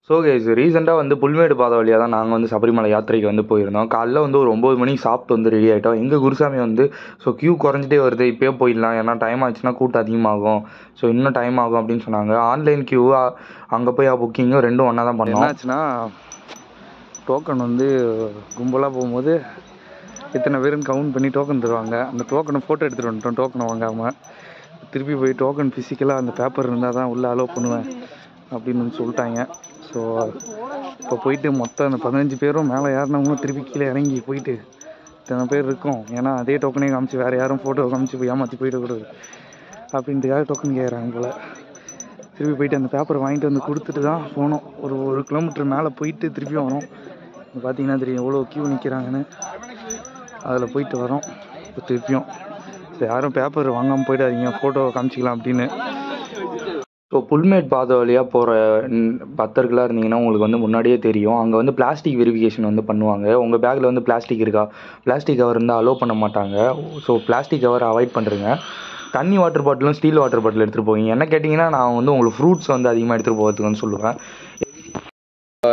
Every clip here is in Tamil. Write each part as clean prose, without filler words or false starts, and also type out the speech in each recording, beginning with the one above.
ஸோ கைஸ் ரீசெண்டாக வந்து புல்மேடு பாதை வழியாக தான் நாங்கள் வந்து சபரிமலை யாத்திரைக்கு வந்து போயிருந்தோம். காலைல வந்து ஒரு 9 மணிக்கு சாப்பிட்டு வந்து ரெடி ஆகிட்டோம். எங்கள் குருசாமி வந்து ஸோ க்யூ குறைஞ்சிட்டே வருது, இப்போயே போயிடலாம், ஏன்னா டைம் ஆச்சுன்னா கூட்டம் அதிகமாகும், ஸோ இன்னும் டைம் ஆகும் அப்படின்னு சொன்னாங்க. ஆன்லைன் க்யூ அங்கே போய் புக்கிங்கும் ரெண்டும் ஒன்றா தான் பண்ணோம். என்னாச்சுன்னா டோக்கன் வந்து கும்பலாக போகும்போது இத்தனை பேருன்னு கவுண்ட் பண்ணி டோக்கன் தருவாங்க. அந்த டோக்கனை ஃபோட்டோ எடுத்துகிட்டு வந்துட்டோம், டோக்கனை வாங்காமல். திருப்பி போய் டோக்கன் ஃபிசிக்கலாக அந்த பேப்பர் இருந்தால் தான் உள்ளே அலோவ் பண்ணுவேன் அப்படின்னு வந்து சொல்லிட்டாங்க. ஸோ இப்போ போயிட்டு மொத்தம் அந்த 15 பேரும் மேலே ஏறினவங்களும் திருப்பி கீழே இறங்கி போயிட்டு இத்தனை பேர் இருக்கும், ஏன்னா அதே டோக்கனே காமிச்சு வேறு யாரும் ஃபோட்டோ காமிச்சு போய் ஏமாற்றி போயிடக்கூடாது அப்படின்ட்டுக்காக டோக்கன் கேட்குறாங்க போல். திருப்பி போயிட்டு அந்த பேப்பரை வாங்கிட்டு வந்து கொடுத்துட்டு தான் போனோம். ஒரு கிலோமீட்டர் மேலே போயிட்டு திருப்பியும் வரோம். பார்த்தீங்கன்னா தெரியும் எவ்வளோ க்யூ நிற்கிறாங்கன்னு. அதில் போயிட்டு வரோம். இப்போ திருப்பியும் யாரும் பேப்பர் வாங்காமல் போயிடாதீங்க, ஃபோட்டோ காமிச்சிக்கலாம் அப்படின்னு. ஸோ புல்மேட் பாதை வழியாக போகிற பக்தர்களாக இருந்தீங்கன்னா உங்களுக்கு வந்து முன்னாடியே தெரியும், அங்கே வந்து பிளாஸ்டிக் வெரிஃபிகேஷன் வந்து பண்ணுவாங்க. உங்கள் பேக்கில் வந்து பிளாஸ்டிக் இருக்கா, பிளாஸ்டிக் கவர் இருந்தால் அலோவ் பண்ண மாட்டாங்க. ஸோ பிளாஸ்டிக் கவர் அவாய்ட் பண்ணுறேங்க. தண்ணி வாட்டர் பாட்டிலும் ஸ்டீல் வாட்டர் பாட்டில் எடுத்துகிட்டு போவீங்க. என்ன கேட்டிங்கன்னா நான் வந்து உங்களுக்கு ஃப்ரூட்ஸ் வந்து அதிகமாக எடுத்துகிட்டு போகிறதுக்குன்னு சொல்லுவேன்.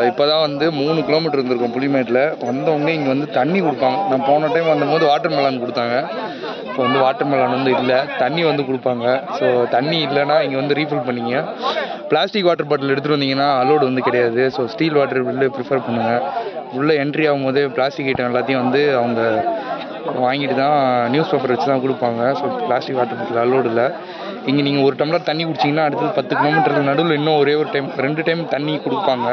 இப்போ தான் வந்து 3 கிலோமீட்டர் இருந்திருக்கும் புலிமேட்டில். வந்தவொடனே இங்கே வந்து தண்ணி கொடுப்பாங்க. நான் போன டைம் வந்தபோது வாட்டர் மெலான் கொடுத்தாங்க. இப்போ வந்து வாட்டர் மெலான் வந்து இல்லை, தண்ணி வந்து கொடுப்பாங்க. ஸோ தண்ணி இல்லைன்னா இங்கே வந்து ரீஃபில் பண்ணிங்க. பிளாஸ்டிக் வாட்டர் பாட்டில் எடுத்துகிட்டு வந்தீங்கன்னா அலோடு வந்து கிடையாது. So steel water bottle prefer பண்ணுங்கள். உள்ளே என்ட்ரி ஆகும்போது பிளாஸ்டிக் ஐட்டம் எல்லாத்தையும் வந்து அவங்க வாங்கிட்டு தான் நியூஸ் பேப்பர் வச்சு தான் கொடுப்பாங்க. So plastic water bottle allowed இல்லை. இங்கே நீங்கள் ஒரு டம்ளர் தண்ணி குடிச்சிங்கன்னா அடுத்தது 10 கிலோமீட்டருக்கு நடுவில் இன்னும் ஒரே ஒரு டைம் 2 டைம் தண்ணி கொடுப்பாங்க.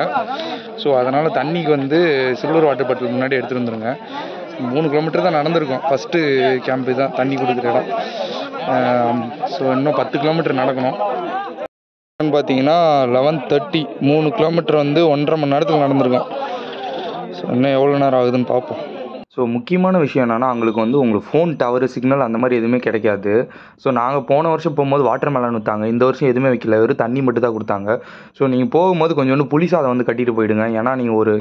ஸோ அதனால் தண்ணிக்கு வந்து சில்வர் வாட்டர் பாட்டில் முன்னாடி எடுத்துகிட்டு வந்துடுங்க. 3 கிலோமீட்டர் தான் நடந்திருக்கும். ஃபஸ்ட்டு கேம்ப்பு தான் தண்ணி கொடுக்குற இடம். ஸோ இன்னும் 10 கிலோமீட்டர் நடக்கணும். பார்த்தீங்கன்னா 11:30, 3 கிலோமீட்டர் வந்து 1.5 மணி நேரத்தில் நடந்திருக்கும். ஸோ இன்னும் எவ்வளோ நேரம் ஆகுதுன்னு பார்ப்போம். ஸோ முக்கியமான விஷயம் என்னென்னா அவங்களுக்கு வந்து உங்களுக்கு ஃபோன் டவர் சிக்னல் அந்த மாதிரி எதுவுமே கிடைக்காது. ஸோ நாங்கள் போன வருஷம் போகும்போது வாட்டர் மெலான் விற்றாங்க, இந்த வருஷம் எதுவுமே வைக்கல, வெறும் தண்ணி மட்டும் தான் கொடுத்தாங்க. ஸோ நீங்கள் போகும்போது கொஞ்சோண்டு புளி சாதம் வந்து கட்டிட்டு போயிடுங்க, ஏன்னா நீங்கள் ஒரு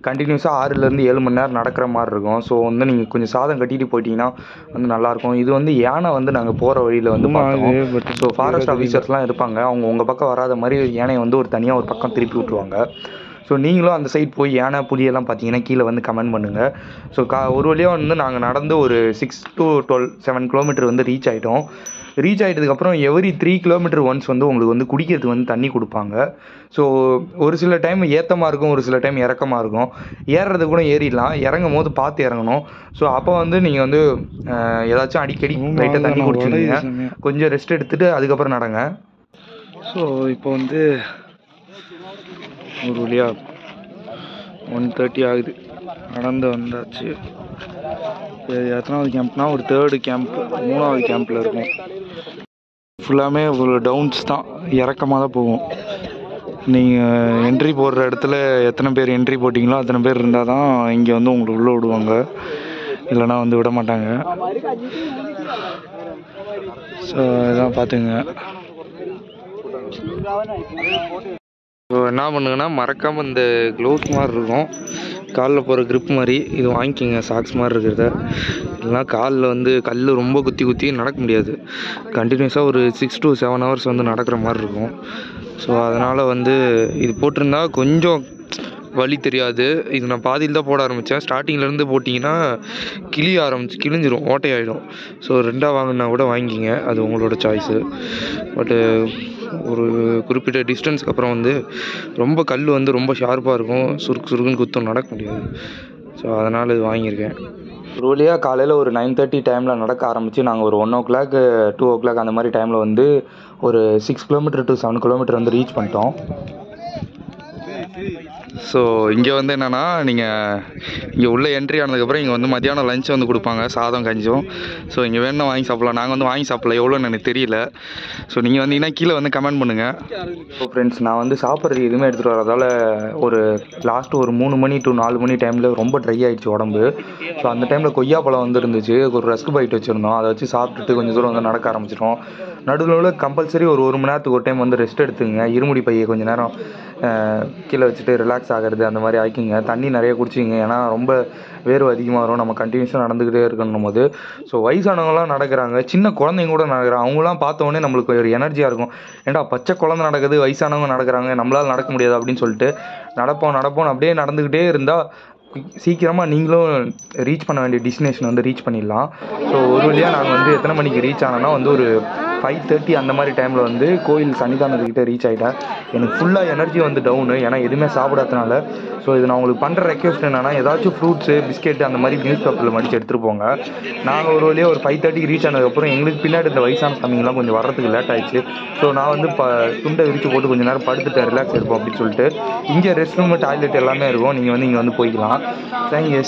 கண்டினியூஸாக 6லேருந்து 7 மணி நேரம் நடக்கிற மாதிரி இருக்கும். ஸோ வந்து நீங்கள் கொஞ்சம் சாதம் கட்டிட்டு போயிட்டீங்கன்னா வந்து நல்லாயிருக்கும். இது வந்து யானை வந்து நாங்கள் போகிற வழியில் வந்து பார்த்தோம். ஸோ ஃபாரஸ்ட் ஆஃபீஸர்ஸ்லாம் இருப்பாங்க, அவங்க உங்கள் பக்கம் வராத மாதிரி யானையை வந்து ஒரு தனியாக ஒரு பக்கம் திருப்பி விட்டுருவாங்க. ஸோ நீங்களும் அந்த சைட் போய் யானை புலியெல்லாம் பார்த்தீங்கன்னா கீழே வந்து கமெண்ட் பண்ணுங்கள். ஸோ ஒரு வழியாக வந்து நாங்கள் நடந்து ஒரு 6 to 7 கிலோமீட்டர் வந்து ரீச் ஆகிட்டோம். ரீச் ஆகிட்டதுக்கப்புறம் எவ்ரி 3 கிலோமீட்டர் ஒன்ஸ் வந்து உங்களுக்கு வந்து குடிக்கிறதுக்கு வந்து தண்ணி கொடுப்பாங்க. ஸோ ஒரு சில டைம் ஏற்றமாக இருக்கும், ஒரு சில டைம் இறக்கமாக இருக்கும். ஏறுறது கூட ஏறிடலாம், இறங்கும் போது பார்த்து இறங்கணும். ஸோ அப்போ வந்து நீங்கள் வந்து ஏதாச்சும் அடிக்கடி லைட்டாக தண்ணி குடிச்சிருந்தீங்க, கொஞ்சம் ரெஸ்ட் எடுத்துகிட்டு அதுக்கப்புறம் நடங்க. ஸோ இப்போ வந்து ஒரு வழியாக 1:30 ஆகுது, நடந்து வந்தாச்சு. எத்தனாவது கேம்ப்னா ஒரு 3rd கேம்ப், 3வது கேம்பில் இருக்கும். ஃபுல்லாமே ஒரு டவுன்ஸ் தான், இறக்கமாக தான் போகும். நீங்கள் என்ட்ரி போடுற இடத்துல எத்தனை பேர் என்ட்ரி போட்டிங்களோ அத்தனை பேர் இருந்தால் தான் இங்கே வந்து உங்களை உள்ளே விடுவாங்க, இல்லைனா வந்து விட மாட்டாங்க. ஸோ இதான் பார்த்துங்க. ஸோ என்ன பண்ணுங்கன்னா மறக்காமல் இந்த க்ளவுஸ் மாதிரி இருக்கும், காலில் போகிற க்ரிப் மாதிரி, இது வாங்கிக்கிங்க. சாக்ஸ் மாதிரி இருக்கிறத, இல்லைனா காலில் வந்து கல் ரொம்ப குத்தி நடக்க முடியாது. கண்டினியூஸாக ஒரு 6 to 7 hours வந்து நடக்கிற மாதிரி இருக்கும். ஸோ அதனால் வந்து இது போட்டிருந்தா கொஞ்சம் வலி தெரியாது. இது நான் பாதியில் தான் போட ஆரம்பித்தேன். ஸ்டார்டிங்லேருந்து போட்டிங்கன்னா கிழிஞ்சிரும், ஓட்டையாயிடும். ஸோ 2ஆக வாங்கினா கூட வாங்கிக்கிங்க, அது உங்களோட சாய்ஸு. பட்டு ஒரு குறிப்பிட்ட டிஸ்டன்ஸ்க்கு அப்புறம் வந்து ரொம்ப கல் வந்து ரொம்ப ஷார்ப்பாக இருக்கும், சுருக்குன்னு குத்தம் நடக்க முடியாது. ஸோ அதனால் இது வாங்கியிருக்கேன். ஒரு வழியாக காலையில் ஒரு 9:30 டைமில் நடக்க ஆரம்பித்து நாங்கள் ஒரு 1 o'clock 2 o'clock அந்த மாதிரி டைமில் வந்து ஒரு 6 kilometer to 7 kilometer வந்து ரீச் பண்ணிட்டோம். ஸோ இங்கே வந்து என்னென்னா நீங்கள் இங்கே உள்ளே என்ட்ரி ஆனதுக்கப்புறம் இங்கே வந்து மத்தியானம் லஞ்ச் வந்து கொடுப்பாங்க, சாதம் கஞ்சும். ஸோ இங்கே வேணும்னா வாங்கி சாப்பிட்லாம். நாங்கள் வந்து வாங்கி சாப்பிட்ல, எவ்வளோன்னு எனக்கு தெரியல. ஸோ நீங்கள் வந்தீங்கன்னா கீழே வந்து கமெண்ட் பண்ணுங்கள். ஸோ ஃப்ரெண்ட்ஸ், நான் வந்து சாப்பிட்றது எதுவுமே எடுத்துகிட்டு வரதால் ஒரு லாஸ்ட்டு ஒரு 3 மணி to 4 மணி டைமில் ரொம்ப ட்ரை ஆகிடுச்சு உடம்பு. ஸோ அந்த டைமில் கொய்யாப்பழம் வந்து இருந்துச்சு, ஒரு ரஸ்க் பைட் வச்சுருந்தோம், அதை வச்சு சாப்பிட்டுட்டு கொஞ்சம் தூரம் வந்து நடக்க ஆரம்பிச்சிட்டோம். நடுவில் கம்பல்சரி ஒரு 1 மணி நேரத்துக்கு ஒரு டைம் வந்து ரெஸ்ட் எடுத்துங்க. இருமுடி பையை கொஞ்சம் நேரம் கீழே வச்சுட்டு ரிலாக்ஸ் ஆகிறது அந்த மாதிரி ஆக்கிங்க. தண்ணி நிறைய குடிச்சிங்க, ஏன்னா ரொம்ப வேர்வை அதிகமாக வரும் நம்ம கண்டினியூஸாக நடந்துக்கிட்டே இருக்கணும் போது. ஸோ வயசானவங்களாம் நடக்கிறாங்க, சின்ன குழந்தைங்க கூட நடக்கிறாங்க. அவங்களாம் பார்த்தோன்னே நம்மளுக்கு ஒரு எனர்ஜியாக இருக்கும். ஏன்டா பச்சை குழந்தை நடக்குது, வயசானவங்க நடக்கிறாங்க, நம்மளால் நடக்க முடியாது அப்படின்னு சொல்லிட்டு நடப்போம் அப்படியே நடந்துக்கிட்டே இருந்தால் சீக்கிரமாக நீங்களும் ரீச் பண்ண வேண்டிய டெஸ்டினேஷன் வந்து ரீச் பண்ணிடலாம். ஸோ ஒரு வழியாக நாங்கள் வந்து எத்தனை மணிக்கு ரீச் ஆனோன்னா வந்து ஒரு 5:30 அந்த மாதிரி டைமில் வந்து கோயில் சன்னிதானத்துக்கிட்ட ரீச் ஆகிட்டேன். எனக்கு ஃபுல்லாக எனர்ஜி வந்து டவுனு, ஏன்னா எதுவுமே சாப்பிடாதனால. ஸோ இது நான் உங்களுக்கு பண்ணுற ரெக்வெஸ்ட் என்னென்னா, ஏதாச்சும் ஃப்ரூட்ஸு பிஸ்கெட்டு அந்த மாதிரி நியூஸ் பேப்பரில் மடித்து எடுத்துகிட்டு போங்க. நாங்கள் ஒரு வழியாக ஒரு 5:30 ரீச் ஆனதுக்கப்புறம் எங்களுக்கு பின்னாடி இந்த வயசான சாமிங்கெலாம் கொஞ்சம் வர்றதுக்கு லேட் ஆகிடுச்சு. ஸோ நான் வந்து துண்டை விரித்து போட்டு கொஞ்சம் நேரம் படுத்துட்டேன், ரிலாக்ஸ் எடுப்போம் அப்படின்னு சொல்லிட்டு. இங்கே ரெஸ்ட் ரூமு, டாய்லெட் எல்லாமே இருக்கும், நீங்கள் வந்து இங்கே வந்து போய்க்கலாம். தேங்க்யூ.